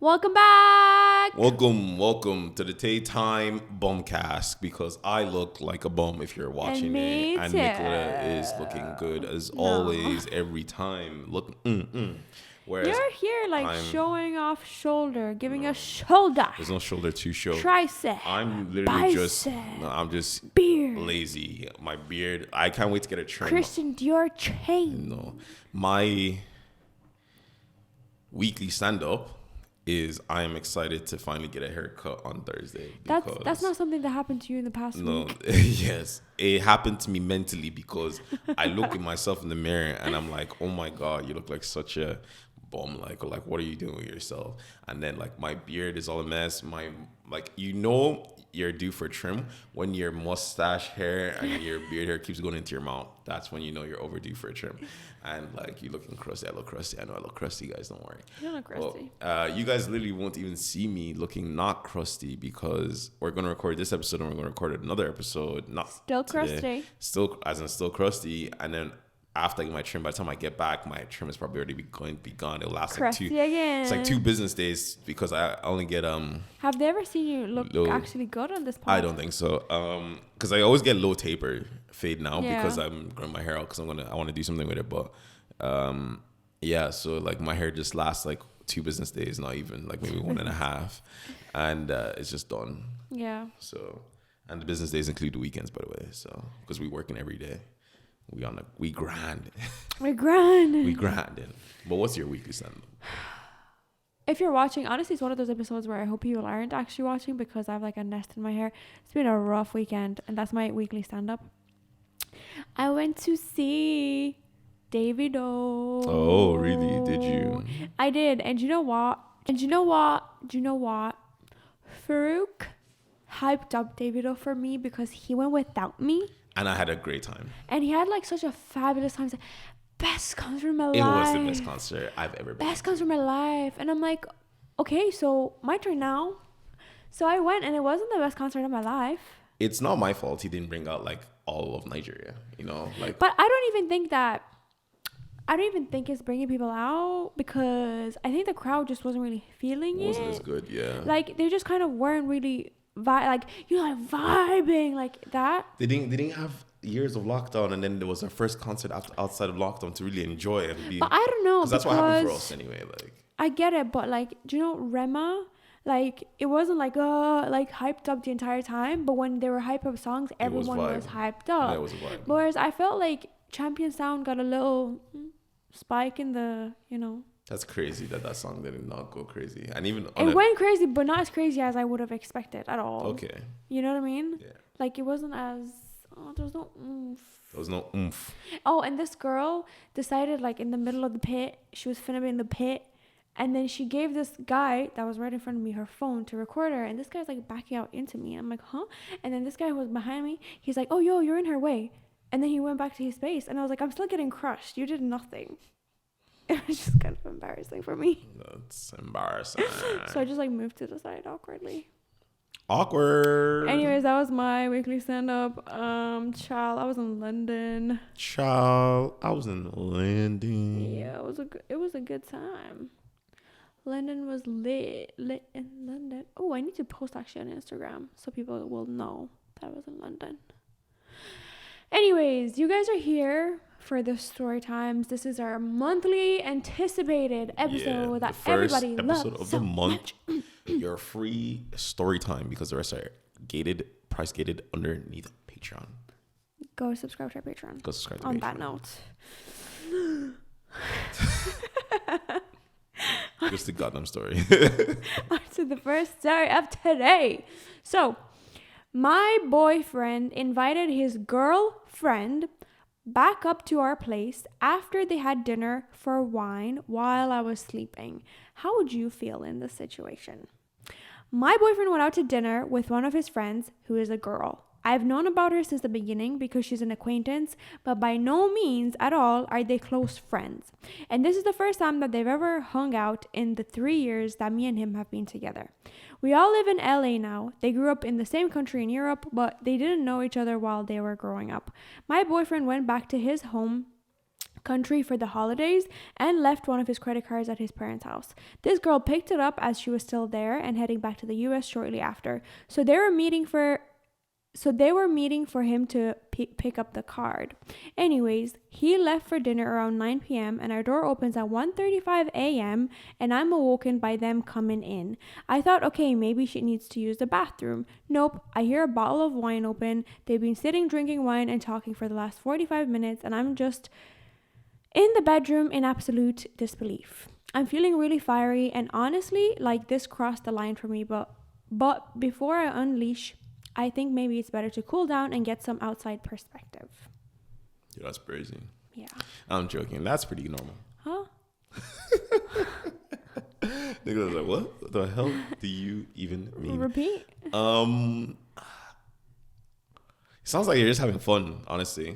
Welcome back. Welcome to the TAE Time Bumcast, because I look like a bum if you're watching it, and Nicola is looking good as always every time. Look, Whereas you're here showing off shoulder, giving a shoulder. There's no shoulder to show. Tricep. I'm literally bicep, I'm just beard. lazy. My beard. I can't wait to get a trim. Christian Dior chain. No, my weekly stand-up is I am excited to finally get a haircut on Thursday. That's not something that happened to you in the past week. Yes, it happened to me mentally, because I look at myself in the mirror and I'm like, oh my God, you look like such a bum. Like what are you doing with yourself? And then my beard is all a mess. You're due for trim when your mustache hair and your beard hair keeps going into your mouth. That's when you know you're overdue for a trim. And you looking crusty. I look crusty. I know I look crusty, guys. Don't worry. You don't look crusty. Well, you guys literally won't even see me looking not crusty, because we're going to record this episode and we're going to record another episode. Not still today. Crusty. Still crusty. And then after I get my trim, by the time I get back, my trim is probably already going to be gone. It'll last crusty again. It's 2 business days, because I only get Have they ever seen you look actually good on this podcast? I don't think so. Because I always get low taper fade now, because I'm growing my hair out, because I want to do something with it. But so my hair just lasts 2 business days, not even maybe 1.5, and it's just done. Yeah. So, and the business days include the weekends, by the way. So, because we working every day. We grind. We grind. We grinding. But what's your weekly stand-up? If you're watching, honestly, it's one of those episodes where I hope people aren't actually watching, because I have a nest in my hair. It's been a rough weekend, and that's my weekly stand-up. I went to see Davido. Oh, really? Did you? I did. And you know what? Farouk hyped up Davido for me because he went without me. And I had a great time. And he had such a fabulous time. Best concert of my life. It was the best concert I've ever been. Best concert of my life. And I'm like, okay, so my turn now. So I went, and it wasn't the best concert of my life. It's not my fault he didn't bring out all of Nigeria, But I don't even think it's bringing people out, because I think the crowd just wasn't really feeling it. Wasn't as good, yeah. They just kind of weren't really vibing like that. They didn't have years of lockdown, and then there was our first concert outside of lockdown to really enjoy it. But I don't know, because that's what happened for us anyway. I get it, but do you know Rema? It wasn't hyped up the entire time, but when they were hype up songs, everyone was hyped up. That was a vibe. Whereas I felt Champion Sound got a little spike in the, That's crazy that song did not go crazy. And even it went crazy, but not as crazy as I would have expected at all. Okay. You know what I mean? Yeah. It wasn't as... there was no oomph. There was no oomph. Oh, and this girl decided, in the middle of the pit, she was finna be in the pit, and then she gave this guy that was right in front of me her phone to record her, and this guy's, backing out into me. I'm like, huh? And then this guy who was behind me, he's like, oh, yo, you're in her way. And then he went back to his space, and I was like, I'm still getting crushed. You did nothing. It was just kind of embarrassing for me. That's embarrassing. So I just moved to the side awkwardly. Awkward. Anyways, that was my weekly stand-up. Child, I was in London. Yeah, it was a good time. London was lit in London. Oh, I need to post actually on Instagram so people will know that I was in London. Anyways, you guys are here for the story times. This is our monthly anticipated episode that everybody loves. Episode of the month. Your free story time, because the rest are price gated underneath Patreon. Go subscribe to our Patreon. Go subscribe to on Patreon. that note. Just the goddamn story. On to the first story of today. So, my boyfriend invited his girlfriend back up to our place after they had dinner for wine while I was sleeping. How would you feel in this situation? My boyfriend went out to dinner with one of his friends who is a girl. I've known about her since the beginning because she's an acquaintance, but by no means at all are they close friends. And this is the first time that they've ever hung out in the 3 years that me and him have been together. We all live in LA now. They grew up in the same country in Europe, but they didn't know each other while they were growing up. My boyfriend went back to his home country for the holidays and left one of his credit cards at his parents' house. This girl picked it up as she was still there and heading back to the US shortly after. So they were meeting for him to pick up the card. Anyways, he left for dinner around 9 p.m. and our door opens at 1:35 a.m. and I'm awoken by them coming in. I thought, okay, maybe she needs to use the bathroom. Nope, I hear a bottle of wine open. They've been sitting drinking wine and talking for the last 45 minutes and I'm just in the bedroom in absolute disbelief. I'm feeling really fiery and honestly, like this crossed the line for me, but before I unleash, I think maybe it's better to cool down and get some outside perspective. Yeah, that's crazy. Yeah. I'm joking. That's pretty normal. Huh? Nigga was like, what the hell do you even mean? Repeat. It sounds like you're just having fun, honestly.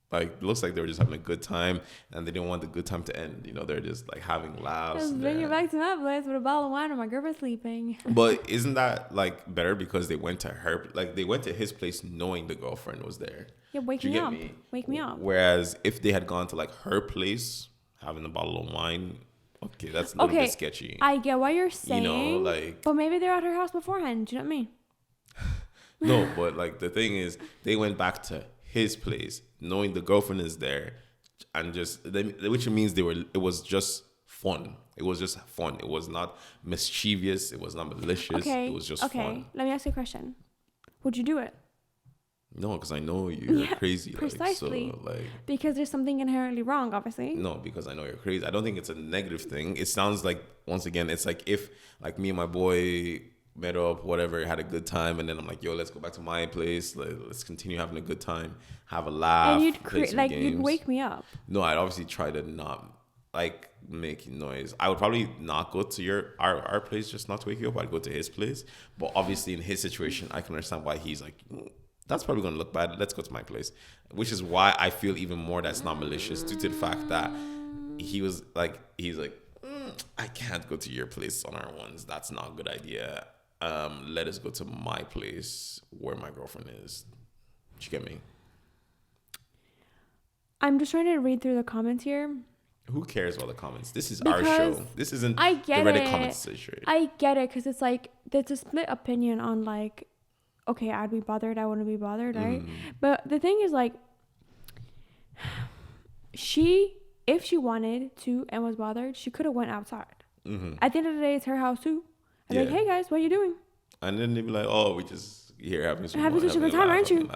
Like, it looks like they were just having a good time and they didn't want the good time to end. You know, they're just like having laughs. Just bring it back to my place with a bottle of wine and my girlfriend sleeping. But isn't that like better because they went to her, like they went to his place knowing the girlfriend was there? Yeah, wake me up. Wake me up. Whereas if they had gone to like her place, having a bottle of wine, okay, that's a little bit sketchy. I get what you're saying. You know, like. But maybe they're at her house beforehand. Do you know what I mean? No, but like the thing is, they went back to his place knowing the girlfriend is there, and which means it was just fun. It was just fun. It was not mischievous. It was not malicious. Okay. It was just okay. fun. Let me ask you a question. Would you do it? No, because I know you're crazy. Precisely. Like, because there's something inherently wrong, obviously. No, because I know you're crazy. I don't think it's a negative thing. It sounds like, once again, it's like if like me and my boy met up, whatever, had a good time, and then I'm like, yo, let's go back to my place. Let's continue having a good time, have a laugh. And you'd wake me up. No, I'd obviously try to not like make noise. I would probably not go to our place just not to wake you up. I'd go to his place. But obviously in his situation, I can understand why he's like, that's probably gonna look bad. Let's go to my place. Which is why I feel even more that's not malicious due to the fact that he's like, I can't go to your place on our ones. That's not a good idea. Let us go to my place where my girlfriend is. Did you get me? I'm just trying to read through the comments here. Who cares about the comments? This is our show. This isn't the Reddit comments situation. I get it, because it's like there's a split opinion on like, okay, I'd be bothered, I wouldn't be bothered, right? But the thing is like, if she wanted to and was bothered, she could have went outside. At the end of the day, it's her house too. I'm like, hey guys, what are you doing? And then they'd be like, oh, we just here having some having such a good time, aren't you?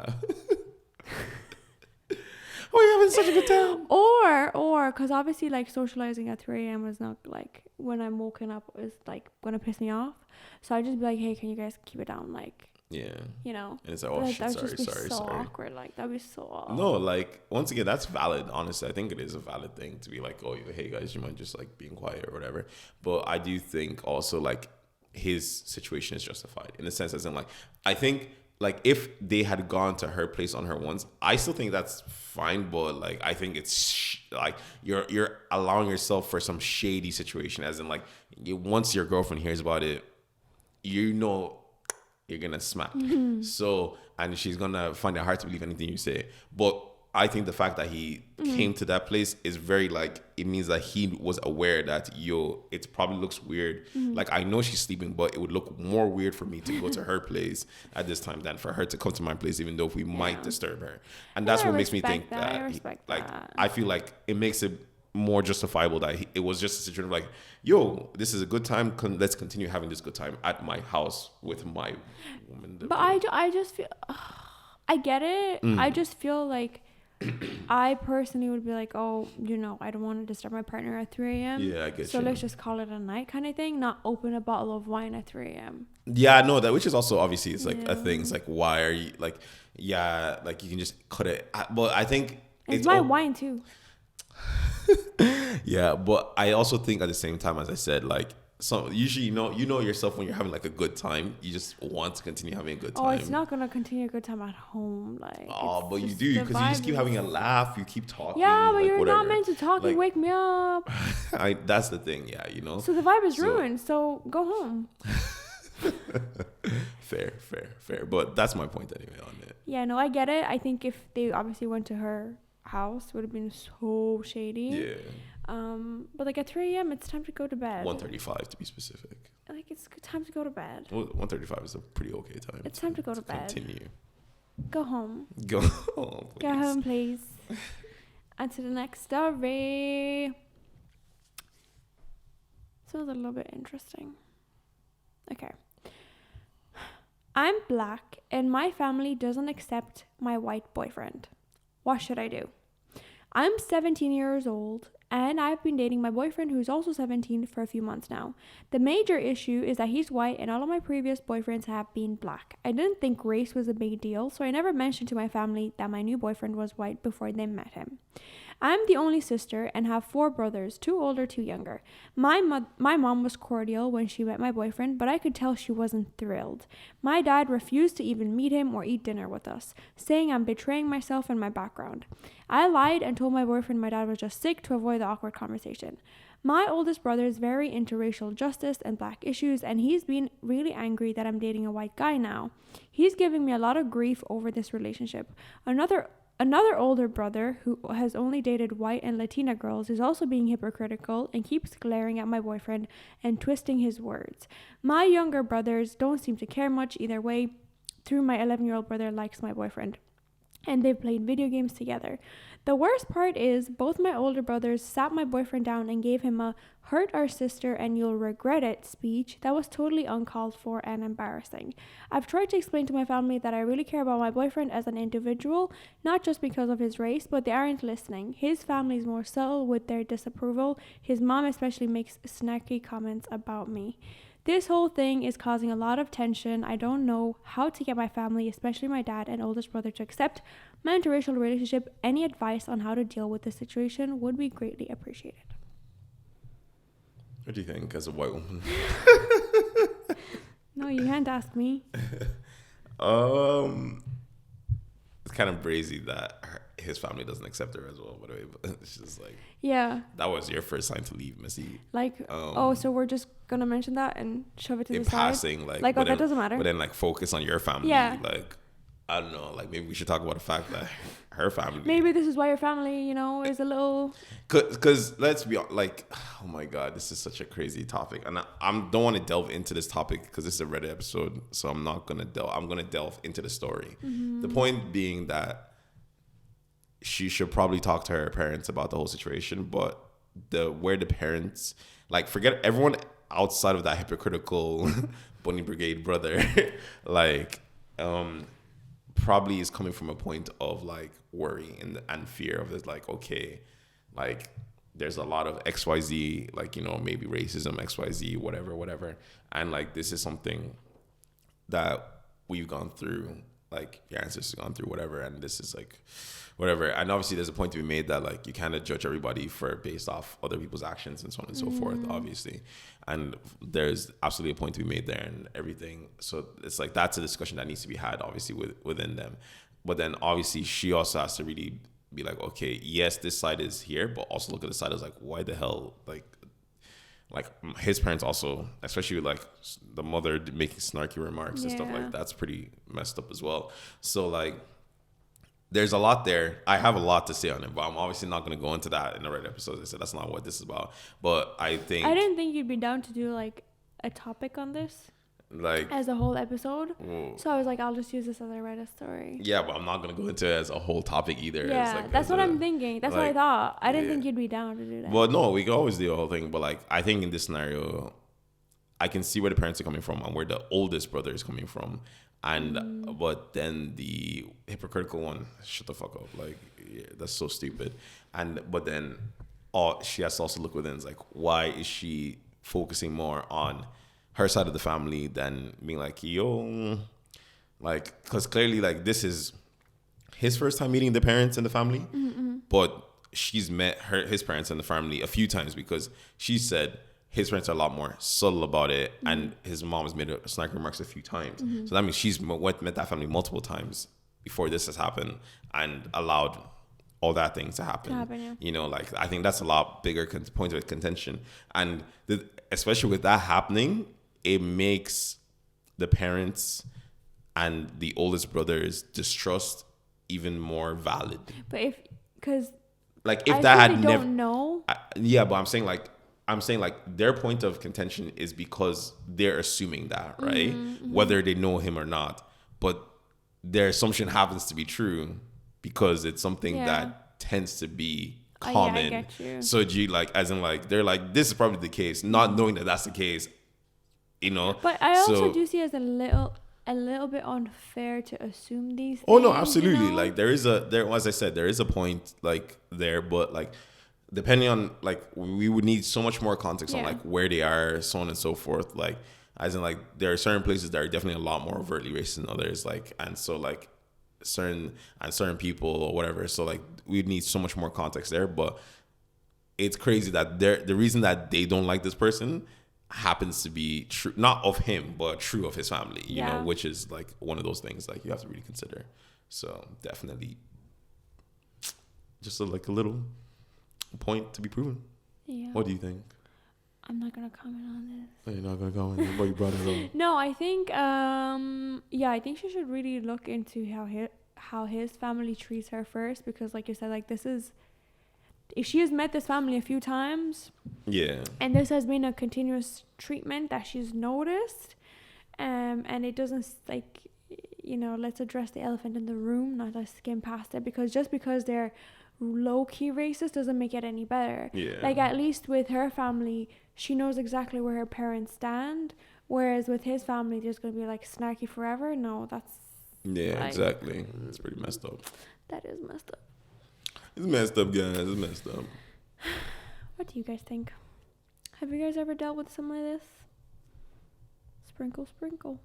Oh, you're having such a good time. Or because obviously like socializing at 3 a.m. is not like, when I'm woken up, is like gonna piss me off. So I just be like, hey, can you guys keep it down? Like, yeah, you know. And it's like, oh shit, sorry. Awkward. Like that'd be so awkward. No, like once again, that's valid. Honestly, I think it is a valid thing to be like, oh, hey guys, you mind just like being quiet or whatever. But I do think also like his situation is justified in the sense as in like, I think like if they had gone to her place on her once, I still think that's fine. But like, I think it's like you're allowing yourself for some shady situation, as in like once your girlfriend hears about it, you know, you're gonna smack. So, and she's gonna find it hard to believe anything you say. But I think the fact that he came to that place is very like, it means that he was aware that it probably looks weird. Like I know she's sleeping, but it would look more weird for me to go to her place at this time than for her to come to my place, even though we might disturb her. And that's what makes me think that I feel like it makes it more justifiable that it was just a situation of like, yo, this is a good time. Let's continue having this good time at my house with my woman. But I just feel, I get it. I just feel like I personally would be like, oh, you know, I don't want to disturb my partner at 3 a.m. Yeah, I get so let's just call it a night kind of thing, not open a bottle of wine at 3 a.m. Yeah, I know that, which is also obviously it's like a thing. It's like, why are you like, yeah, like you can just cut it. But I think it's my wine too. Yeah, but I also think at the same time, as I said, like, so usually you know yourself when you're having like a good time, you just want to continue having a good time. Oh, it's not gonna continue a good time at home, like. Oh, but you do, because you just keep having a laugh, you keep talking. Yeah, but like, you're whatever. not meant to talk. Like, you wake me up. That's the thing, yeah, you know. So the vibe is ruined. So go home. Fair. But that's my point anyway on it. Yeah, no, I get it. I think if they obviously went to her house would have been so shady. Yeah. But like at 3 a.m. it's time to go to bed. 1:35 to be specific. Like it's time to go to bed. Well, 1:35 is a pretty okay time. It's time to go to bed. Continue. Go home. Go home, please. Go home, please. And to the next story. This one's a little bit interesting. Okay. I'm black and my family doesn't accept my white boyfriend. What should I do? I'm 17 years old and I've been dating my boyfriend who's also 17 for a few months now. The major issue is that he's white and all of my previous boyfriends have been black. I didn't think race was a big deal, so I never mentioned to my family that my new boyfriend was white before they met him. I'm the only sister and have 4 brothers, 2 older, 2 younger. My mom was cordial when she met my boyfriend, but I could tell she wasn't thrilled. My dad refused to even meet him or eat dinner with us, saying I'm betraying myself and my background. I lied and told my boyfriend my dad was just sick to avoid the awkward conversation. My oldest brother is very into racial justice and black issues, and he's been really angry that I'm dating a white guy now. He's giving me a lot of grief over this relationship. Another older brother who has only dated white and Latina girls is also being hypocritical and keeps glaring at my boyfriend and twisting his words. My younger brothers don't seem to care much either way. Through my 11-year-old brother likes my boyfriend, and they've played video games together. The worst part is both my older brothers sat my boyfriend down and gave him a "hurt our sister and you'll regret it" speech that was totally uncalled for and embarrassing. I've tried to explain to my family that I really care about my boyfriend as an individual, not just because of his race, but they aren't listening. His family is more subtle with their disapproval. His mom especially makes snarky comments about me. This whole thing is causing a lot of tension. I don't know how to get my family, especially my dad and oldest brother, to accept my interracial relationship. Any advice on how to deal with the situation would be greatly appreciated. What do you think as a white woman? No, you can't ask me. It's kind of brazy that his family doesn't accept her as well, by the way. But it's just like, yeah, that was your first sign to leave, Missy. Like, so we're just gonna mention that and shove it to in the passing, side. like, oh, that doesn't matter. But then, like, focus on your family. Yeah. Like, I don't know. Like, maybe we should talk about the fact that her family. Maybe this is why your family, is a little. Because let's be like, oh my God, this is such a crazy topic, and I don't want to delve into this topic because this is a Reddit episode, so I'm not gonna delve. I'm gonna delve into the story. Mm-hmm. The point being that she should probably talk to her parents about the whole situation, but where the parents, like, forget everyone outside of that hypocritical Bunny Brigade brother, like, probably is coming from a point of like worry and fear of this, like, okay, like there's a lot of XYZ, like, maybe racism, XYZ, whatever. And like, this is something that we've gone through, like your ancestors gone through, whatever. And this is like, whatever. And obviously there's a point to be made that like, you cannot judge everybody based off other people's actions and so on and so forth, obviously. And there's absolutely a point to be made there and everything. So it's like, that's a discussion that needs to be had, obviously, within them. But then obviously she also has to really be like, okay, yes, this side is here, but also look at the side as like, why the hell, like his parents also, especially with like the mother making snarky remarks and stuff like that's pretty messed up as well. So like, there's a lot there. I have a lot to say on it, but I'm obviously not going to go into that in the right episode. I said that's not what this is about. But I didn't think you'd be down to do like a topic on this, like as a whole episode. So I was like, I'll just use this as a Reddit story. Yeah, but I'm not going to go into it as a whole topic either. Yeah, that's what I'm thinking. That's what I thought. I didn't think you'd be down to do that. Well, no, we can always do the whole thing. But like, I think in this scenario, I can see where the parents are coming from and where the oldest brother is coming from. And but then the hypocritical one, shut the fuck up, like, yeah, that's so stupid. But then she has to also look within. It's like, why is she focusing more on her side of the family than being like, yo, like, because clearly like this is his first time meeting the parents and the family, but she's met his parents and the family a few times because she said his parents are a lot more subtle about it, and his mom has made a snarky remarks a few times. So that means she's met that family multiple times before this has happened and allowed all that thing to happen. Yeah. Like, I think that's a lot bigger point of contention. And especially with that happening, it makes the parents and the oldest brother's distrust even more valid. But because Like if I that feel had they never, don't know. yeah, but I'm saying like their point of contention is because they're assuming that, right? Whether they know him or not, but their assumption happens to be true because it's something Yeah. that tends to be Yeah, I common. get you. So do you like, as in like, they're like, this is probably the case, not knowing that that's the case, you know? But I So- also do see it as a little bit unfair to assume these things. Oh no, absolutely. You know? Like as I said, there is a point like there, but like depending on like we would need so much more context on Yeah. like where they are, so on and so forth. Like as in like there are certain places that are definitely a lot more overtly racist than others. Like and so like certain people or whatever. So like we'd need so much more context there. But it's crazy that the reason that they don't like this person happens to be true, not of him, but true of his family, you know, which is like one of those things like you have to really consider. So definitely just like a little point to be proven. Yeah. What do you think? I'm not gonna comment on this. Oh, you're not gonna comment, but you brought it up. No, I think I think she should really look into how his family treats her first, because like you said, like this is, if she has met this family a few times, Yeah. and this has been a continuous treatment that she's noticed, and it doesn't like, you know, let's address the elephant in the room, not just skim past it, because just because they're low-key racist doesn't make it any better. Yeah. Like at least with her family, she knows exactly where her parents stand, whereas with his family there's gonna be like snarky forever. No, that's Yeah, like, exactly. It's pretty messed up. that is messed up. It's messed up, guys. It's messed up. What do you guys think? Have you guys ever dealt with something like this? Sprinkle, sprinkle.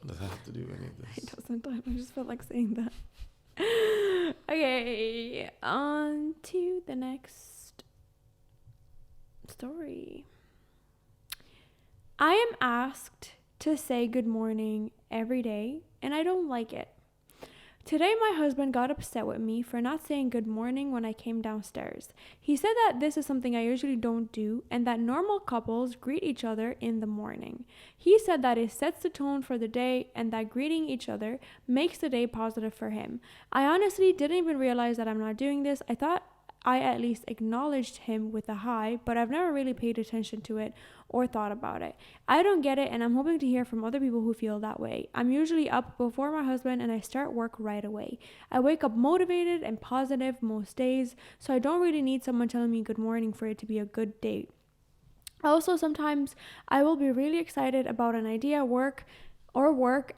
Does that have to do with any of this? It doesn't. I just felt like saying that. Okay, on to the next story. I am asked to say good morning every day, and I don't like it. Today, my husband got upset with me for not saying good morning when I came downstairs. He said that this is something I usually don't do, and that normal couples greet each other in the morning. He said that it sets the tone for the day, and that greeting each other makes the day positive for him. I honestly didn't even realize that I'm not doing this. I thought I at least acknowledged him with a hi, but I've never really paid attention to it or thought about it. I don't get it, and I'm hoping to hear from other people who feel that way. I'm usually up before my husband, and I start work right away. I wake up motivated and positive most days, so I don't really need someone telling me good morning for it to be a good day. Also, sometimes I will be really excited about an idea, work,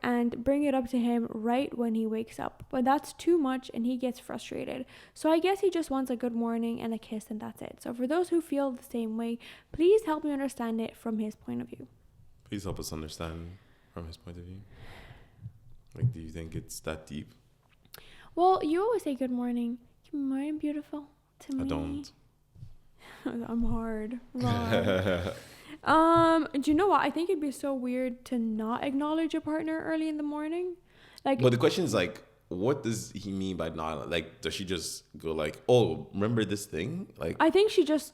and bring it up to him right when he wakes up. But that's too much and he gets frustrated. So I guess he just wants a good morning and a kiss, and that's it. So for those who feel the same way, please help me understand it from his point of view. Please help us understand from his point of view. Like, do you think it's that deep? Well, you always say good morning. Good morning, beautiful, to me. I don't. I'm hard. Do you know what? I think it'd be so weird to not acknowledge your partner early in the morning. Like, But the question is like, what does he mean by not? Like, does she just go like, oh, remember this thing? Like, I think she just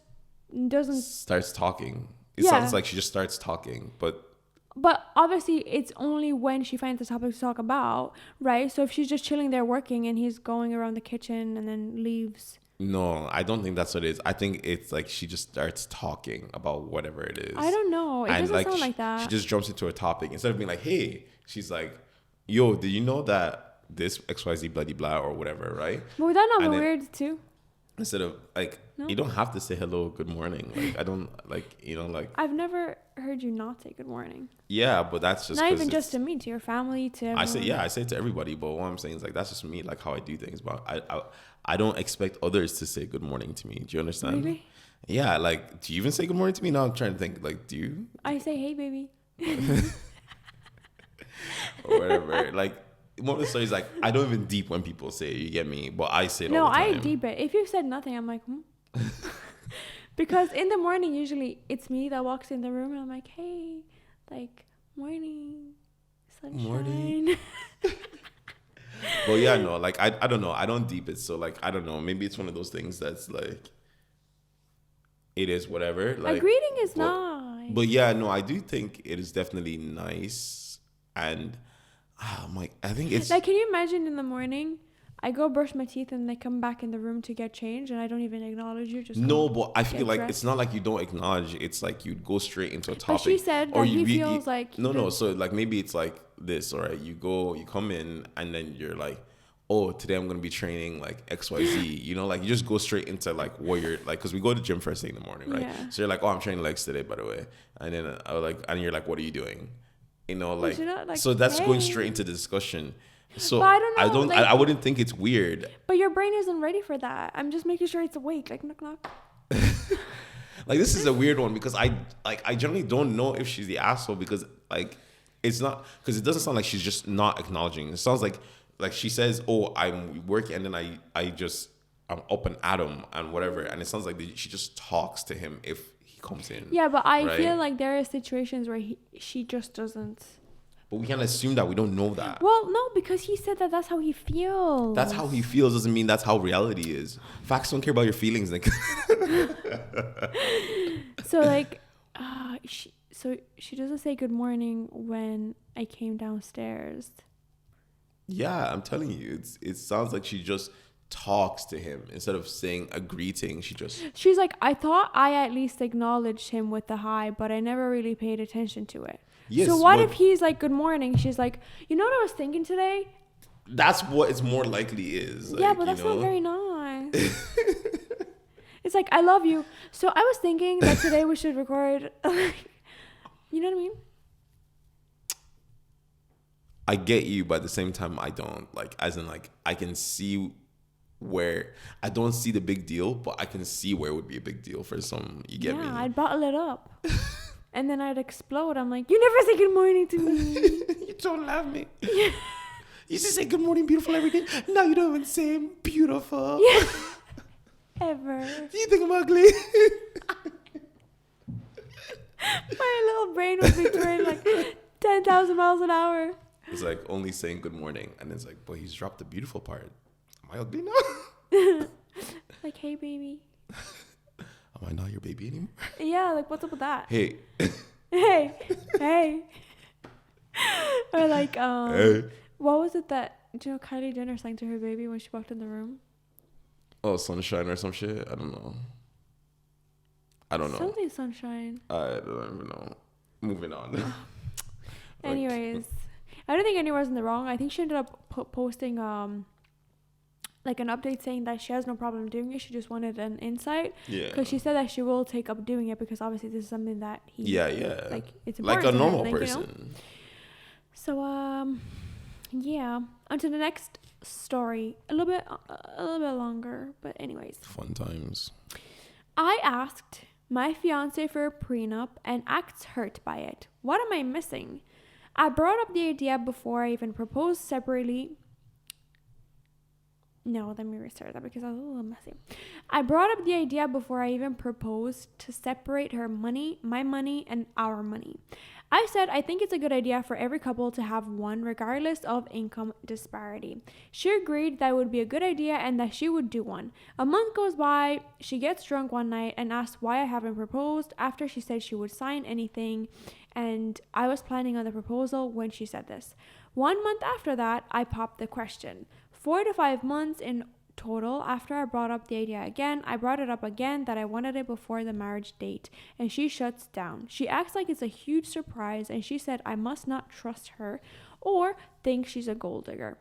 doesn't. starts talking. It Yeah. sounds like she just starts talking, but But obviously, it's only when she finds the topic to talk about, right? So if she's just chilling there working and he's going around the kitchen and then leaves. no, I don't think that's what it is. I think it's like she just starts talking about whatever it is. I don't know. It And doesn't sound she, like that. She just jumps into a topic instead of being like, "Hey," she's like, "Yo, did you know that this XYZ bloody blah or whatever, right?" But would that not And be then- weird too? Instead of like, No? you don't have to say hello, good morning. Like, I don't like, like, I've never heard you not say good morning. yeah, but that's just Not 'cause even just it's- to me, to your family, to everyone. I say it to everybody, but what I'm saying is like that's just me, like how I do things. But I don't expect others to say good morning to me. Do you understand? Really? Yeah, like, do you even say good morning to me? Now I'm trying to think, like, do you? I say, hey, baby. Or whatever. Like, one of the stories, like, I don't even deep when people say it, you get me? But I say it No, all the time. I deep it. If you said nothing, I'm like, Because in the morning, usually it's me that walks in the room and I'm like, hey, like, morning, sunshine. Morning. Well, yeah, no, like, I don't know. I don't deep it. So, like, I don't know. Maybe it's one of those things that's, like, it is whatever. Like, A greeting is but, nice. But, yeah, no, I do think it is definitely nice. And, I'm like, I think it's... Like, can you imagine in the morning, I go brush my teeth and I come back in the room to get changed and I don't even acknowledge you. Just no, but I feel get like dressed. it's not like you don't acknowledge. It's like you go straight into a topic. But she said that he feels like no. So like maybe it's like this. All right, you come in and then you're like, oh, today I'm gonna be training like XYZ. You know, like you just go straight into like what you're like, because we go to the gym first thing in the morning, right? Yeah. So you're like, oh, I'm training legs today, by the way. And then I was like, and you're like, what are you doing? You know, like, like so that's hey. going straight into the discussion. So But I don't know, I wouldn't think it's weird. But your brain isn't ready for that. I'm just making sure it's awake. Like knock knock. Like this is a weird one because I generally don't know if she's the asshole because like it's not, because it doesn't sound like she's just not acknowledging. It sounds like she says, oh, I'm working, and then I'm up and at him and whatever, and it sounds like she just talks to him if he comes in. Yeah, but I right? feel like there are situations where she just doesn't. But we can't assume that. We don't know that. Well, no, because he said that that's how he feels. That's how he feels doesn't mean that's how reality is. Facts don't care about your feelings. Like. So like, she doesn't say good morning when I came downstairs. Yeah, I'm telling you, it sounds like she just talks to him instead of saying a greeting. She's like, I thought I at least acknowledged him with the hi, but I never really paid attention to it. Yes, so what if he's like, good morning? She's like, you know what I was thinking today? That's what it's more likely is. Yeah, but that's not very nice. It's like, I love you. So I was thinking that today we should record. You know what I mean? I get you, but at the same time, I don't. Like, as in, like, I can see where I don't see the big deal, but I can see where it would be a big deal for some. You get me? Yeah, I'd bottle it up. And then I'd explode. I'm like, you never say good morning to me. You don't love me. Yeah. You used to say good morning, beautiful every day. Now you don't even say beautiful. Yeah. Ever. Do you think I'm ugly? My little brain would be turning like 10,000 miles an hour. It's like only saying good morning. And it's like, but he's dropped the beautiful part. Am I ugly now? Like, hey, baby. Am I not your baby anymore? Yeah, like, what's up with that? Hey. Hey. Or like, hey. What was it that, Kylie Jenner sang to her baby when she walked in the room? Oh, sunshine or some shit? I don't know. Something sunshine. I don't even know. Moving on. Anyways, I don't think anyone's in the wrong. I think she ended up posting like an update saying that she has no problem doing it. She just wanted an insight. Yeah. Because she said that she will take up doing it because obviously this is something that he. Yeah. Like it's important. Like a normal person. You know? So yeah. On to the next story. A little bit longer, but anyways. Fun times. I asked my fiance for a prenup and acts hurt by it. What am I missing? I brought up the idea before I even proposed separately. No, let me restart that because I was a little messy. I brought up the idea before I even proposed to separate her money, my money, and our money. I said I think it's a good idea for every couple to have one regardless of income disparity. She agreed that it would be a good idea and that she would do one. A month goes by, she gets drunk one night and asks why I haven't proposed after she said she would sign anything and I was planning on the proposal when she said this. 1 month after that, I popped the question. 4 to 5 months in total after I brought up the idea again, I brought it up again that I wanted it before the marriage date, and she shuts down. She acts like it's a huge surprise, and she said I must not trust her or think she's a gold digger.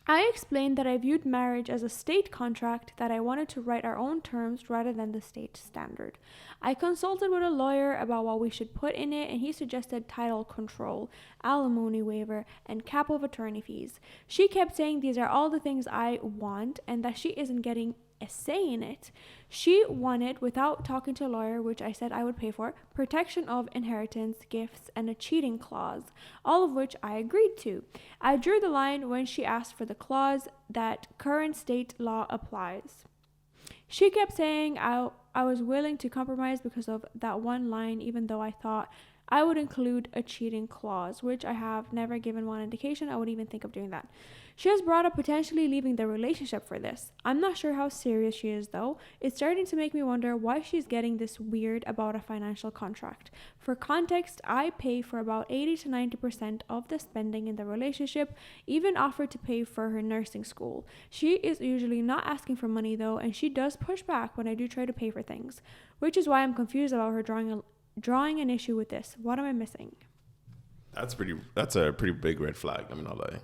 I explained that I viewed marriage as a state contract, that I wanted to write our own terms rather than the state standard. I consulted with a lawyer about what we should put in it, and he suggested title control, alimony waiver, and cap of attorney fees. She kept saying these are all the things I want and that she isn't getting a say in it. She wanted, without talking to a lawyer, which I said I would pay for, protection of inheritance, gifts, and a cheating clause, all of which I agreed to. I drew the line when she asked for the clause that current state law applies. She kept saying I was willing to compromise because of that one line, even though I thought I would include a cheating clause, which I have never given one indication I would even think of doing that. She has brought up potentially leaving the relationship for this. I'm not sure how serious she is though. It's starting to make me wonder why she's getting this weird about a financial contract. For context, I pay for about 80 to 90% of the spending in the relationship, even offered to pay for her nursing school. She is usually not asking for money though, and she does push back when I do try to pay for things, which is why I'm confused about her drawing an issue with this. What am I missing? That's a pretty big red flag. I mean, I'll lie.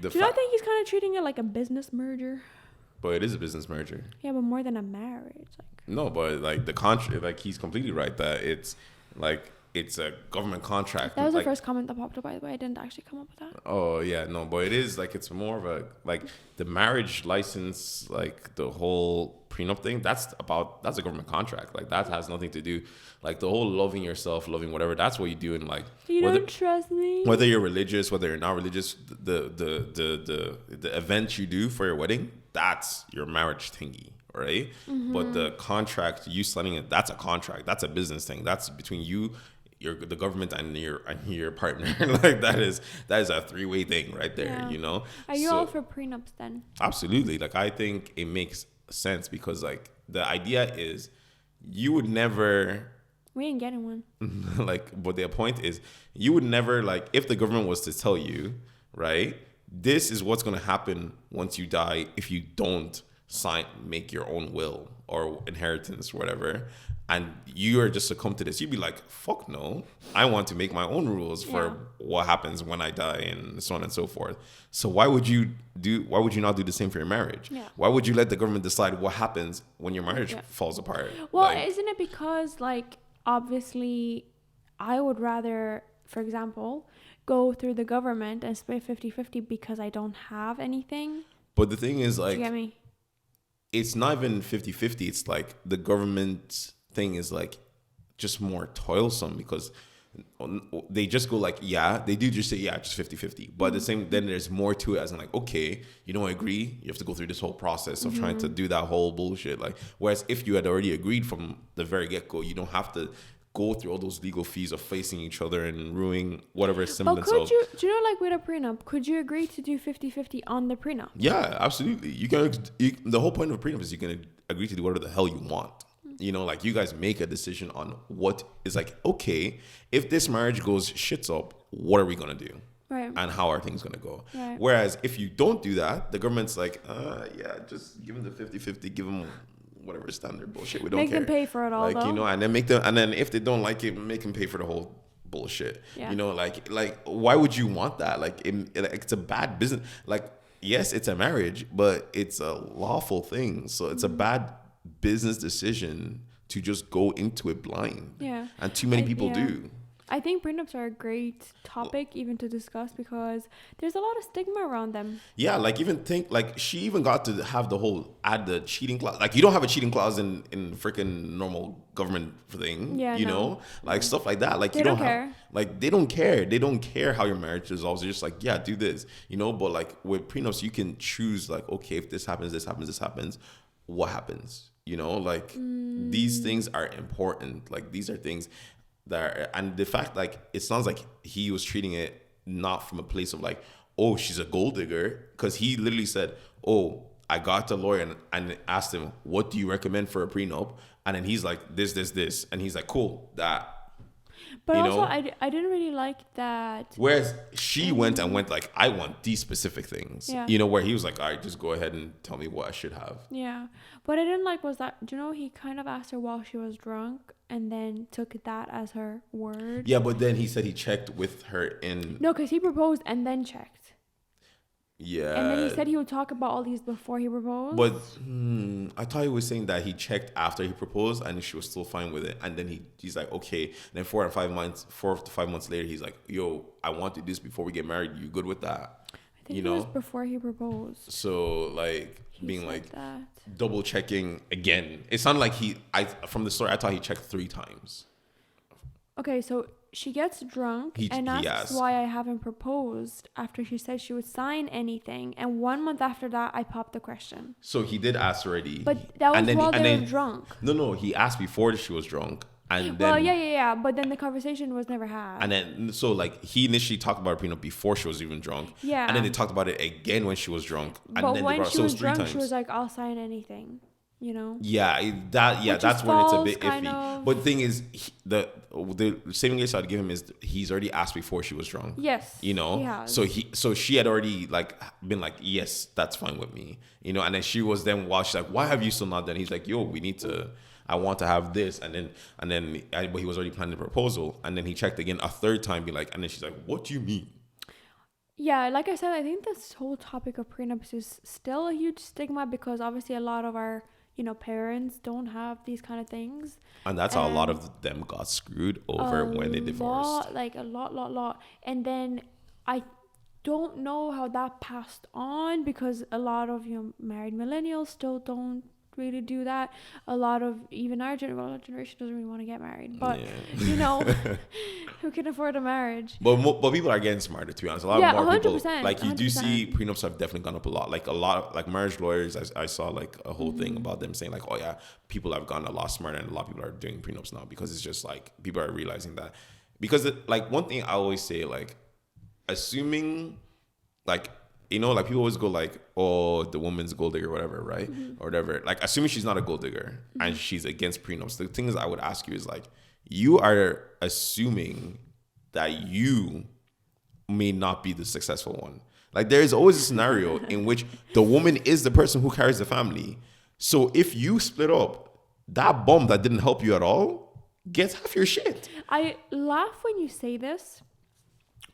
Do you not think he's kind of treating it like a business merger? But it is a business merger. Yeah, but more than a marriage. No, but like the contract, like he's completely right that it's like it's a government contract. That was like, the first comment that popped up, by the way. I didn't actually come up with that. Oh yeah, no, but it is like it's more of a like the marriage license, like the whole prenup thing. That's a government contract. Like that has nothing to do. Like the whole loving yourself, loving whatever. That's what you do in like. You don't trust me. Whether you're religious, whether you're not religious, the event you do for your wedding, that's your marriage thingy, right? Mm-hmm. But the contract, you signing it, that's a contract. That's a business thing. That's between you, the government, and your partner. Like that is a three-way thing right there. Yeah. You know. Are you all for prenups then? Absolutely. Like I think it makes sense because like the idea is you would never. We ain't getting one. Like, but the point is, you would never, like, if the government was to tell you, right, this is what's going to happen once you die if you don't make your own will or inheritance or whatever, and you are just succumb to this, you'd be like, fuck no, I want to make my own rules for what happens when I die and so on and so forth. So why would you not do the same for your marriage? Yeah. Why would you let the government decide what happens when your marriage falls apart? Well, like, isn't it because, like, obviously, I would rather, for example, go through the government and split 50-50 because I don't have anything. But the thing is, like, do you get me? It's not even 50-50. It's like the government thing is like just more toilsome because they just go like, they do just say, just 50-50. But the same, then there's more to it as in like, okay, you don't agree, you have to go through this whole process of trying to do that whole bullshit. Like, whereas if you had already agreed from the very get-go, you don't have to go through all those legal fees of facing each other and ruining whatever semblance of... do you know, like with a prenup, could you agree to do 50-50 on the prenup? Yeah, absolutely. The whole point of a prenup is you can agree to do whatever the hell you want. You know, like you guys make a decision on what is like, okay, if this marriage goes shits up, what are we going to do? Right. And how are things going to go? Right. Whereas if you don't do that, the government's like, just give them the 50-50, give them whatever standard bullshit. We don't care. Make them pay for it all, like, though. You know, and then if they don't like it, make them pay for the whole bullshit. Yeah. You know, like why would you want that? Like it's a bad business. Like, yes, it's a marriage, but it's a lawful thing. So it's a bad business decision to just go into it blind. Yeah. And too many people do. I think prenups are a great topic even to discuss because there's a lot of stigma around them. Yeah, like even think like she even got to have add the cheating clause. Like you don't have a cheating clause in freaking normal government thing. Yeah, you know? Like stuff like that. Like they don't care. Like they don't care. They don't care how your marriage resolves. They're just like, yeah, do this. You know, but like with prenups you can choose like, okay, if this happens, what happens? You know, like these things are important. Like these are things that, and the fact like it sounds like he was treating it not from a place of like, oh, she's a gold digger, because he literally said, oh, I got the lawyer and asked him, what do you recommend for a prenup? And then he's like, this, and he's like, cool, that. But also, I didn't really like that. Whereas she went like, I want these specific things. Yeah. You know, where he was like, all right, just go ahead and tell me what I should have. Yeah. What I didn't like was that, do you know, he kind of asked her while she was drunk and then took that as her word. Yeah, but then he said he checked with her in... No, because he proposed and then checked. Yeah. And then he said he would talk about all these before he proposed. But I thought he was saying that he checked after he proposed and she was still fine with it. And then he's like, okay. And then 4 to 5 months later, he's like, yo, I want to do this before we get married. You good with that? I think it was before he proposed. So like being like that. Double checking again. It sounded like from the story, I thought he checked 3 times. Okay, so she gets drunk and asks why I haven't proposed after she said she would sign anything. And 1 month after that, I popped the question. So he did ask already. But that was while they were drunk. No, he asked before she was drunk. And Well, then yeah. But then the conversation was never had. and then so like he initially talked about a prenup before she was even drunk. Yeah. And then they talked about it again when she was drunk. And But then when she was three drunk, times. she was like, "I'll sign anything," you know. Which that's is when it's a false, bit kind iffy. of. But the thing is, the saving grace I'd give him is he's already asked before she was drunk. Yes. You know, he has. so she had already like been like, yes, that's fine with me. You know, and then she was then while she's like, why have you still not done? He's like, yo, I want to have this, but he was already planning the proposal, and then he checked again a third time, be like, and then she's like, what do you mean? Yeah, like I said, I think this whole topic of prenups is still a huge stigma because obviously a lot of our, parents don't have these kind of things. And that's how a lot of them got screwed over when they divorced. A lot. And then I don't know how that passed on because a lot of married millennials still don't really do that. A lot of even our generation doesn't really want to get married, but who can afford a marriage? But people are getting smarter, to be honest. A lot more 100%, people, like you do 100%. see prenups have definitely gone up a lot. Like a lot of like marriage lawyers, I saw like a whole thing about them saying like, oh yeah, people have gotten a lot smarter and a lot of people are doing prenups now because it's just like people are realizing that. Because like one thing I always say, like assuming like, like people always go like, oh, the woman's gold digger or whatever, right? Or whatever. Like assuming she's not a gold digger and she's against prenups. The thing is I would ask you is like, you are assuming that you may not be the successful one. Like there is always a scenario in which the woman is the person who carries the family. So if you split up, that bum that didn't help you at all gets half your shit. I laugh when you say this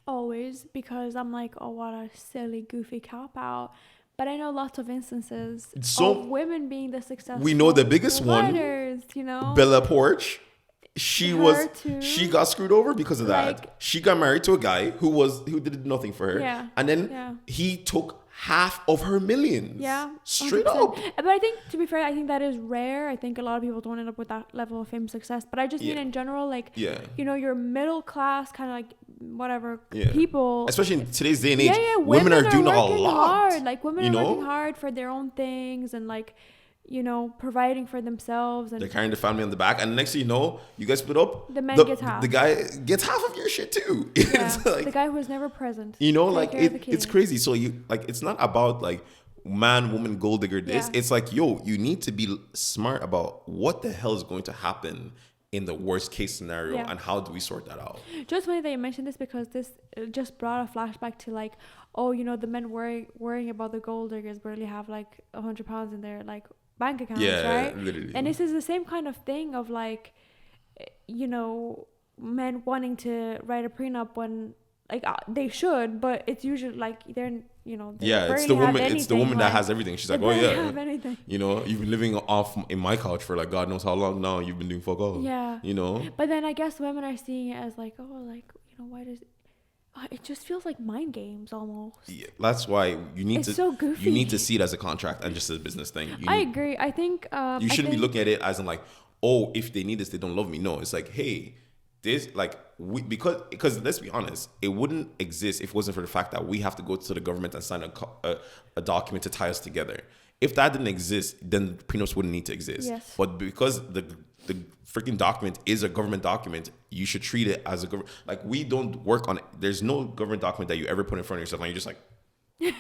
always because I'm like, oh, what a silly, goofy cop out. But I know lots of instances of women being the successful. We know the biggest providers, one, Bella Porch. She got screwed over because of that. Like, she got married to a guy who did nothing for her. Yeah. And then he took half of her millions. Yeah. Straight 100%. up. But I think, to be fair, I think that is rare. I think a lot of people don't end up with that level of fame success. But I just mean in general, like, your middle class kind of like whatever people. Especially in today's day and age, women are doing a lot. Hard. Like women are working hard for their own things and like, providing for themselves. And they're carrying the family on the back. And next thing you know, you guys split up. The man gets half. The guy gets half of your shit too. Yeah, like, the guy who was never present. Like it's crazy. So it's not about like man, woman, gold digger this. It's like, you need to be smart about what the hell is going to happen in the worst case scenario and how do we sort that out. Just funny that you mentioned this because this just brought a flashback to like, the men worrying about the gold diggers barely have like £100 in their like bank accounts, right? Literally. And this is the same kind of thing of like, men wanting to write a prenup when like they should, but it's usually like they're it's the woman. It's the woman that has everything. She's like, oh yeah, have anything. You've been living off in my couch for like God knows how long now. You've been doing fuck all. Yeah. But then I guess women are seeing it as like, why does it just feels like mind games almost. Yeah, that's why you need so goofy. You need to see it as a contract and just as a business thing. I agree. I think you shouldn't be looking at it as in like, oh, if they need this, they don't love me. No, it's like, hey, this like because let's be honest, it wouldn't exist if it wasn't for the fact that we have to go to the government and sign a document to tie us together. If that didn't exist, then prenups wouldn't need to exist. Yes. But because the freaking document is a government document, you should treat it as a government. Like we don't work on it. There's no government document that you ever put in front of yourself and you're just like. You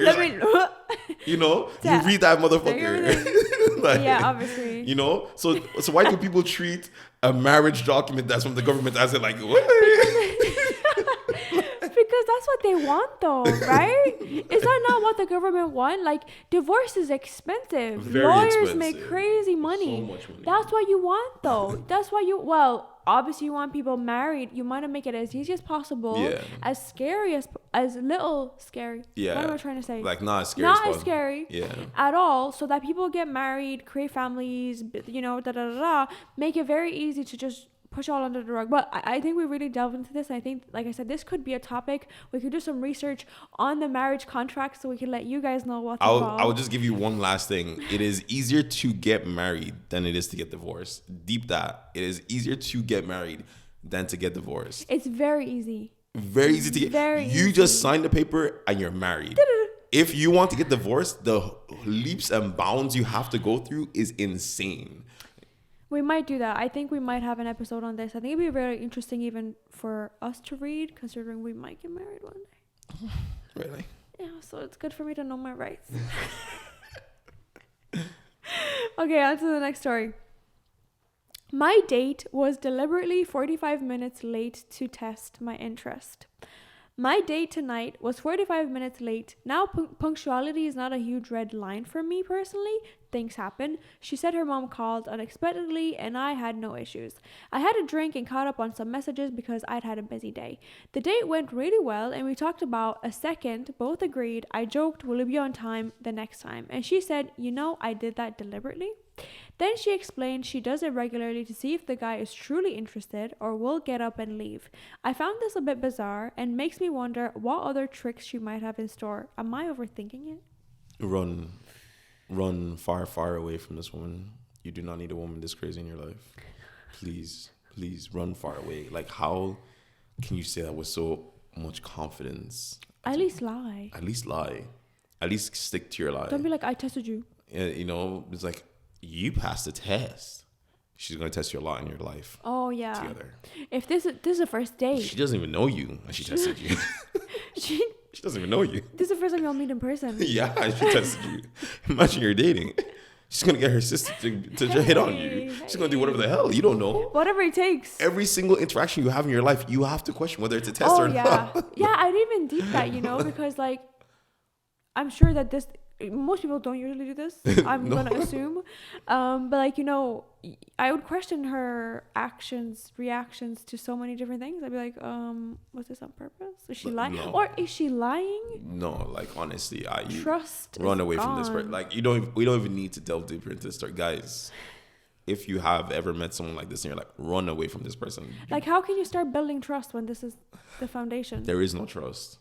read that motherfucker. Yeah, obviously. So why do people treat a marriage document that's from the government as like what? Because that's what they want though, right? Is that not what the government want? Like divorce is expensive. Very Lawyers expensive. make crazy money. So much money. That's what you want though. That's why obviously you want people married. You want to make it as easy as possible. Yeah. As scary as little scary. Yeah. What am I trying to say? Like not as scary. Not as scary. Yeah. At all. So that people get married, create families, make it very easy to just push all under the rug. But I think we really delved into this. I think, like I said, this could be a topic. We could do some research on the marriage contract so we can let you guys know what's involved. I will just give you one last thing. It is easier to get married than it is to get divorced. Deep that. It is easier to get married than to get divorced. It's very easy. Very easy to get. You just sign the paper and you're married. If you want to get divorced, the leaps and bounds you have to go through is insane. We might do that. I think we might have an episode on this. I think it'd be very interesting even for us to read, considering we might get married one day. Really? Yeah, so it's good for me to know my rights. Okay, on to the next story. My date was deliberately 45 minutes late to test my interest. My date tonight was 45 minutes late. Now, punctuality is not a huge red line for me personally. Things happen. She said her mom called unexpectedly and I had no issues. I had a drink and caught up on some messages because I'd had a busy day. The date went really well and we talked about a second. Both agreed. I joked, will it be on time the next time? And she said, I did that deliberately. Then she explained she does it regularly to see if the guy is truly interested or will get up and leave. I found this a bit bizarre and makes me wonder what other tricks she might have in store. Am I overthinking it? Run far, far away from this woman. You do not need a woman this crazy in your life. Please run far away. Like, how can you say that with so much confidence? At least lie. At least stick to your lie. Don't be like, I tested you. It's like, you passed the test. She's going to test you a lot in your life. Oh, yeah. Together. If this is a first date. She doesn't even know you and she tested you. She doesn't even know you. This is the first time y'all meet in person. Yeah, she tested you. Imagine you're dating. She's going to get her sister to hit on you. She's going to do whatever the hell. You don't know. Whatever it takes. Every single interaction you have in your life, you have to question whether it's a test or not. Yeah, I didn't even deep that, because like, I'm sure that most people don't usually do this. I'm No. gonna assume, but like I would question her reactions to so many different things. I'd be like, was this on purpose? Is she lying? No. Or is she lying? No, like honestly, Trust run away gone. from this person. Like we don't even need to delve deeper into this story, guys. If you have ever met someone like this and you're like, run away from this person. Like, how can you start building trust when this is the foundation? There is no trust.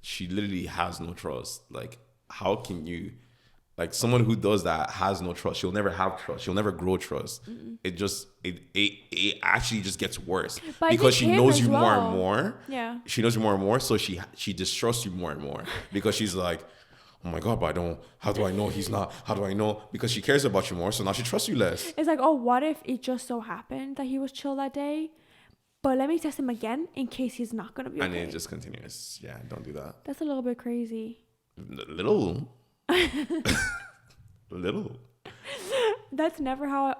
She literally has no trust. Like, how can you, like, someone who does that has no trust. She'll never have trust. She'll never grow trust. Mm-mm. It actually just gets worse because she knows you more and more. Yeah. She knows you more and more. So she distrusts you more and more because she's like, oh my God, but how do I know he's not? How do I know? Because she cares about you more. So now she trusts you less. It's like, oh, what if it just so happened that he was chill that day? But let me test him again in case he's not going to be okay. And it just continues. Yeah, don't do that. That's a little bit crazy. Little. That's never how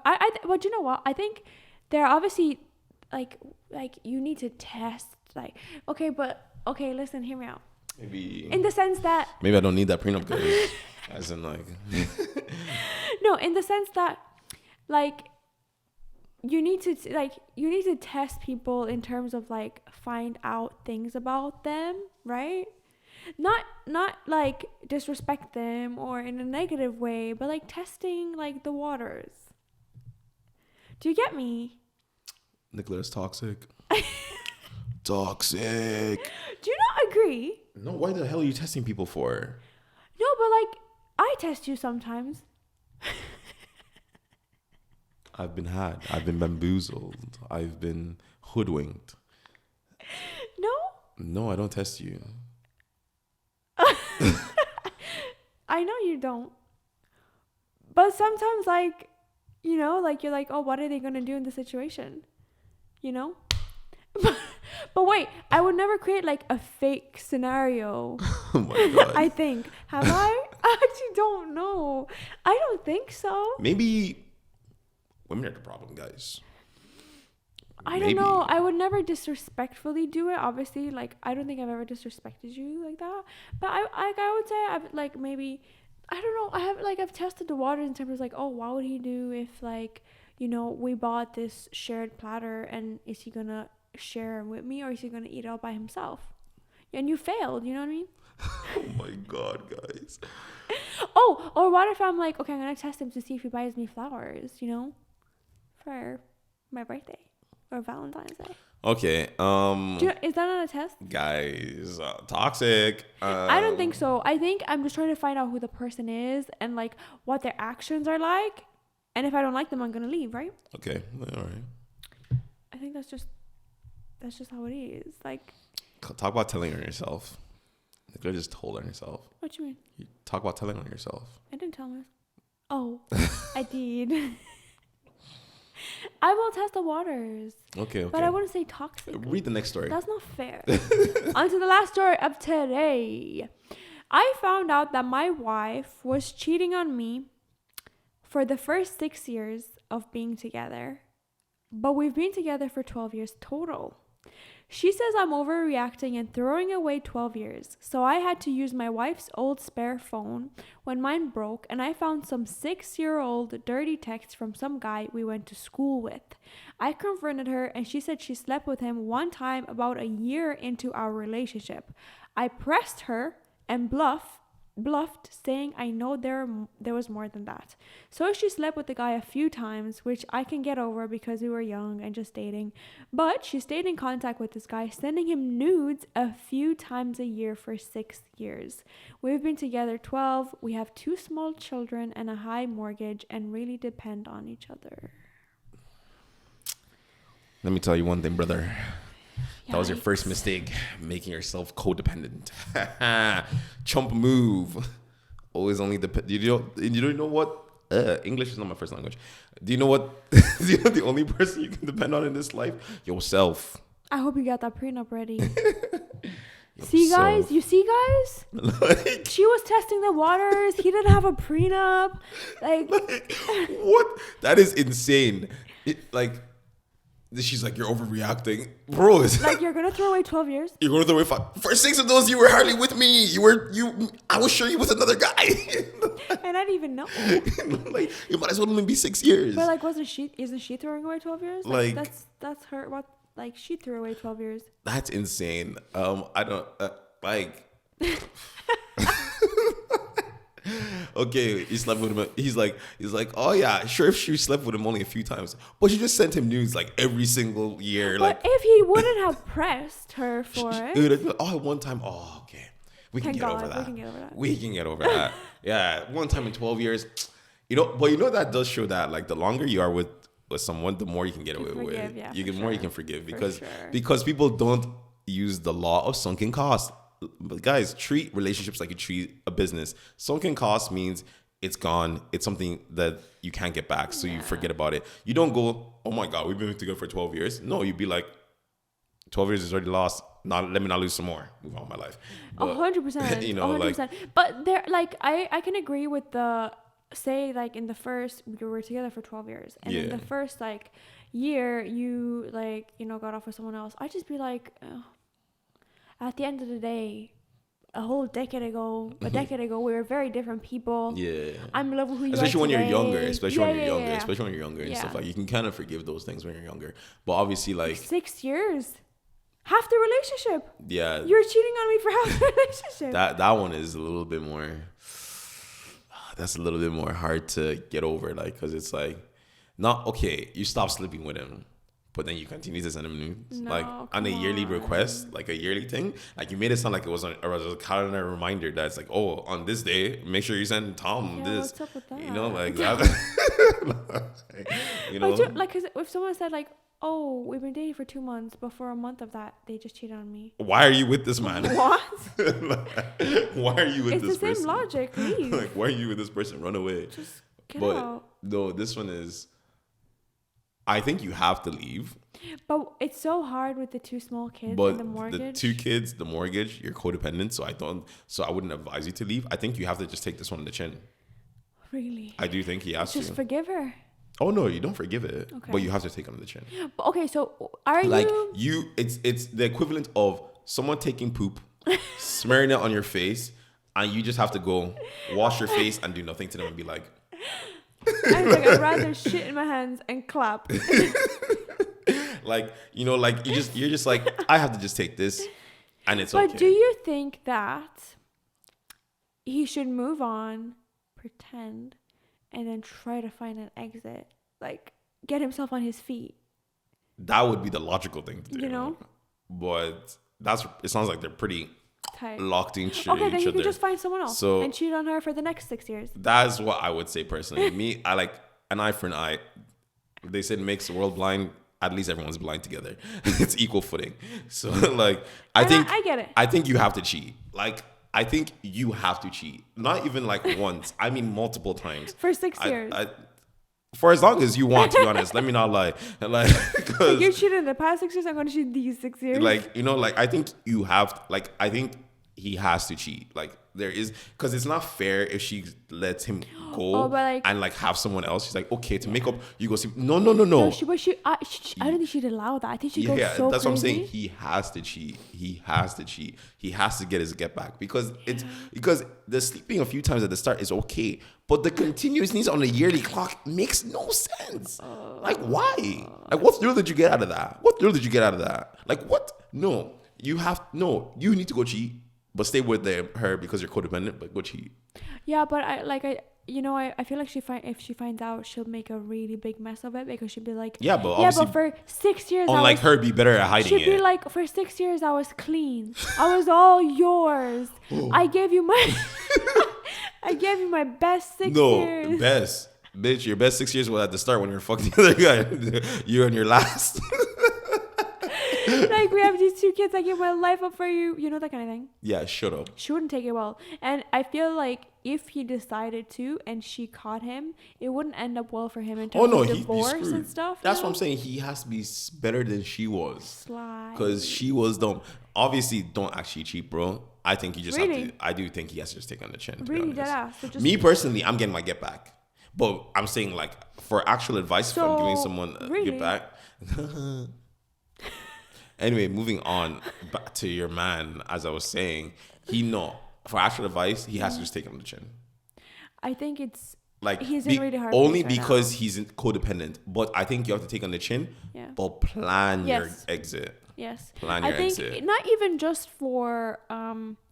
but you know what? I think there are obviously like you need to test okay, listen, hear me out. Maybe in the sense that maybe I don't need that prenup, guys. As in like no, in the sense that like you need to test people in terms of like find out things about them, right? Not like disrespect them or in a negative way, but like testing like the waters. Do you get me? Nicola's toxic. Toxic. Do you not agree? No, why the hell are you testing people for? No, but like I test you sometimes. I've been had. I've been bamboozled. I've been hoodwinked. No? No, I don't test you. I know you don't. But sometimes like, like you're like, oh, what are they going to do in this situation? But wait, I would never create like a fake scenario. Oh my God. I think. Have I? I actually don't know. I don't think so. Maybe women are the problem, guys. I don't know. I would never disrespectfully do it. Obviously, like I don't think I've ever disrespected you like that. But I would say I've like maybe I don't know. I've tested the waters in terms of like, oh, what would he do if like we bought this shared platter and is he gonna share with me or is he gonna eat it all by himself? And you failed. You know what I mean? Oh my God, guys. Oh, or what if I'm like, okay, I'm gonna test him to see if he buys me flowers. For my birthday. Or Valentine's Day. Okay. Is that not a test? Guys, toxic. I don't think so. I think I'm just trying to find out who the person is and like what their actions are like. And if I don't like them, I'm gonna leave, right? Okay. All right. I think that's just how it is. Like, talk about telling on yourself. The girl just told on herself. What you mean? You talk about telling on yourself. I didn't tell myself. Oh, I did. I will test the waters. Okay. But I wouldn't say toxic. Read the next story. That's not fair. On to the last story of today. I found out that my wife was cheating on me for the first 6 years of being together. But we've been together for 12 years total. She says I'm overreacting and throwing away 12 years. So I had to use my wife's old spare phone when mine broke, and I found some 6-year-old dirty text from some guy we went to school with. I confronted her and she said she slept with him one time about a year into our relationship. I pressed her and bluffed saying I know there was more than that. So she slept with the guy a few times, which I can get over because we were young and just dating. But she stayed in contact with this guy, sending him nudes a few times a year for 6 years. We've been together 12. We have 2 small children and a high mortgage and really depend on each other. Let me tell you one thing, brother. That was your Yikes. first mistake, making yourself codependent. Chump move. Always only depend. You don't know what? English is not my first language. Do you know what? Do you know the only person you can depend on in this life? Yourself. I hope you got that prenup ready. Yourself. See, guys? You see, guys? Like, She was testing the waters. He didn't have a prenup. Like what? That is insane. She's like, you're overreacting, bro. like you're gonna throw away 12 years? You're going to throw away 5. For 6 of those, you were hardly with me. I was sure you with another guy. And I didn't even know. Like, it might as well only be 6 years. But like, isn't she throwing away 12 years? Like- that's her. What? Like she threw away 12 years. That's insane. I don't like. Okay, he slept with him. He's like, oh yeah, sure. If she slept with him only a few times, but she just sent him nudes like every single year. But Like, if he wouldn't have pressed her for it it, would have been, oh, one time. Oh, okay, we can Thank get God, over that. we can get over that. We can get over that. Yeah, one time in 12 years. But that does show that like the longer you are with someone, the more you can get away with. Yeah, You for get more you sure. can forgive For because sure. people don't use the law of sunken cost. But guys, treat relationships like you treat a business. Sunken cost means it's gone. It's something that you can't get back, so you forget about it. You don't go, oh my God, we've been together for 12 years. No, you'd be like, 12 years is already lost. Let me not lose some more. Move on with my life. But, 100%. you know, 100%. But there, like, I can agree with the say like in the first we were together for 12 years, and in Yeah. the first like year you like got off with someone else. I'd just be like, at the end of the day, a decade ago, we were very different people. Yeah. I'm in love with who you Especially are when you're today. younger. Especially when you're younger. Yeah. Especially when you're younger and Yeah. stuff like you can kind of forgive those things when you're younger. But obviously, like 6 years, half the relationship. yeah, You're cheating on me for half the relationship. that one is a little bit more. That's a little bit more hard to get over, like, because it's like, not okay. You stop sleeping with him, but then you continue to send him nudes, No, like on a come yearly on. request, like a yearly thing. Like you made it sound like it was a calendar reminder that's like, oh, on this day, make sure you send Tom Yeah, this. what's up with that? You know, like that. You know, But like, 'cause if someone said like, "Oh, we've been dating for 2 months," but for a month of that, they just cheated on me. why are you with this man? What? Why are you with It's this the same person? logic. Leave. Like, why are you with this person? Run away. Just get But out. no, this one is. I think you have to leave. But it's so hard with the 2 small kids But and the mortgage. the 2 kids, the mortgage, you're codependent. So I wouldn't advise you to leave. I think you have to just take this one on the chin. Really? I do think he has Just to. forgive her. Oh no, you don't forgive it, Okay. but you have to take it on the chin. But okay, so are Like you? it's the equivalent of someone taking poop, smearing it on your face, and you just have to go wash your face and do nothing to them and be like, I'd rather shit in my hands and clap. like you're just like, I have to just take this, and it's But okay. do you think that he should move on, pretend, and then try to find an exit? Like, get himself on his feet. That would be the logical thing to do. You know? But it sounds like they're pretty Tight. locked into Okay, then each you other. can just find someone else So- and cheat on her for the next 6 years. That's what I would say personally. Me, I like an eye for an eye. They said makes the world blind. At least everyone's blind together. It's equal footing. So like, I get it. I think you have to cheat. Like, I think you have to cheat. Not even like once. I mean multiple times. For 6 I- years. For as long as you want, to be honest. Let me not lie. Like, because You cheated in the past 6 years, I'm gonna cheat these 6 years. like, you know, like I think you have, like, I think he has to cheat. Like, there is, because it's not fair if she lets him go but like, and like have someone else. She's like, okay, to make up, you go see. No. I don't think she'd allow that. I think she goes Yeah, so that's crazy. what I'm saying. He has to cheat. He has to cheat. He has to get his get back because because the sleeping a few times at the start is okay, but the continuousness on a yearly clock makes no sense. Like, why? Like, what thrill did you get out of that? What thrill did you get out of that? Like, what? No, you need to go cheat, but stay with her because you're codependent. But go cheat. Yeah, but I feel like if she finds out, she'll make a really big mess of it because she'll be like, Yeah, but obviously, for 6 years, unlike her, be better at hiding she'd be it. like, for 6 years, I was clean. I was all yours. I gave you my, I gave you my best 6 years. No, best. Bitch, your best 6 years was at the start when you were fucking the other guy. You're on your last. Like, we have these 2 kids. I give my life up for you. You know, that kind of thing. Yeah, shut up. She wouldn't take it well. And I feel like if he decided to and she caught him, it wouldn't end up well for him in terms of divorce and stuff. That's what I'm saying. He has to be better than she was. Sly. Because she was dumb. Obviously, don't actually cheat, bro. I think you just Really? have to. I do think he has to just take on the chin. To Really, be honest. deadass. So just, Me personally, I'm getting my get back. But I'm saying, like, for actual advice, if I'm giving someone a really? get back. Anyway, moving on back to your man, as I was saying, for actual advice, he has to just take it on the chin. I think it's Like, he's in really hard only place right because now. he's codependent. But I think you have to take on the chin, Yeah. but plan your Yes. exit. Yes. Plan I your think exit. not even just for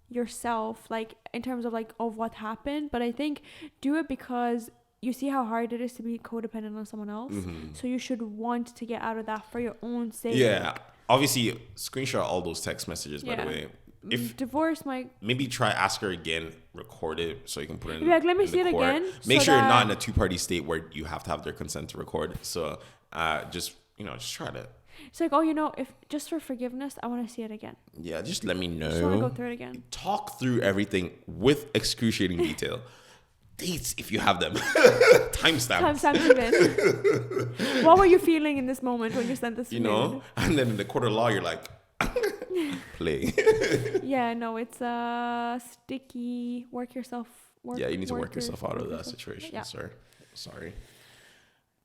yourself, like in terms of like of what happened, but I think do it because you see how hard it is to be codependent on someone else. So you should want to get out of that for your own sake. Yeah. Obviously, screenshot all those text messages, by the Yeah. way. If Divorce, maybe try ask her again, record it so you can put it in. Be like, let me in see the it court. again, Make so sure you're that- not in a 2-party state where you have to have their consent to record. So just try to. It's like, if just for forgiveness, I want to see it again. Yeah, just let me know. Just want to go through it again. Talk through everything with excruciating detail. Dates if you have them. Timestamps. Timestamps even. What were you feeling in this moment when you sent this? And then in the court of law, you're like, play. Yeah, no, it's sticky. Work yourself. Yeah, you need to work yourself out of that yourself. situation, Yeah. sir. Sorry.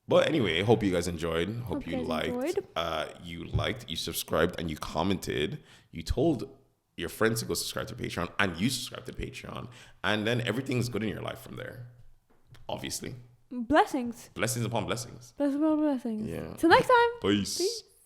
But anyway, hope you guys enjoyed. Hope you you guys liked. enjoyed. You subscribed, and you commented. You told your friends to go subscribe to Patreon, and you subscribe to Patreon. And then everything's good in your life from there. Obviously. Blessings. Blessings upon blessings. Blessings upon blessings. Yeah. Till next time. Peace. Peace.